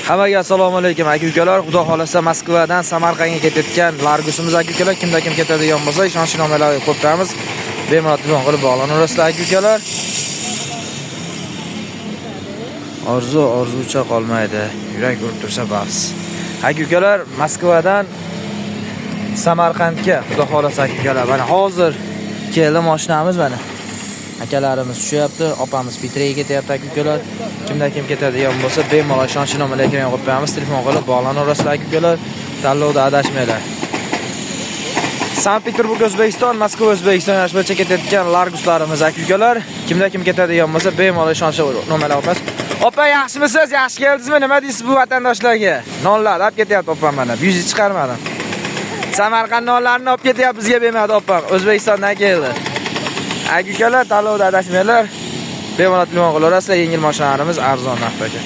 Hammaga assalomu alaykum aka-ukalar. Xudo xolasa Moskvadan Samarqandga ketayotgan Largusimiz aka-ukalar, kimda kim ketadigan bo'lsa, ishonchli nomerlarga qo'yamiz. Bemalol telefon qilib bog'lanaverasizlar aka-ukalar. Orzucha qolmaydi. Yurak urib tursa bas. Aka-ukalar, Moskvadan Samarqandga xudo xolasa aka-ukalar. Mana hozir keldi mashinamiz mana. Akalarimiz tushyapti, opamiz Pitrega ketyapti aka-ukalar. Kimda kim ketadigan bo'lsa, bemalol ishonchli nomerlarga qo'yamiz. Telefon qilib bog'lanaverasizlar aka-ukalar. Tanlovda adashmanglar. Sankt-Peterburg O'zbekiston, Moskva O'zbekiston yo'nalish bo'yicha ketayotgan Larguslarimiz aka-ukalar. Kimda kim ketadigan bo'lsa, bemalol ishonchli nomerlar qo'yamiz. Opa, yaxshimisiz? Yaxshi keldingizmi? Nima deysiz bu vatandoshlarga? Nonlar olib ketyapti opam mana. Byuzi chiqarmadim. Samarqand nonlarini olib ketyapti bizga bermadi opam. O'zbekistondan keldi. Aka-ukalar, tanlovda adashmanglar. Bemalol telefon qilaverasizlar. Yengil mashinalarimiz arzon narxda.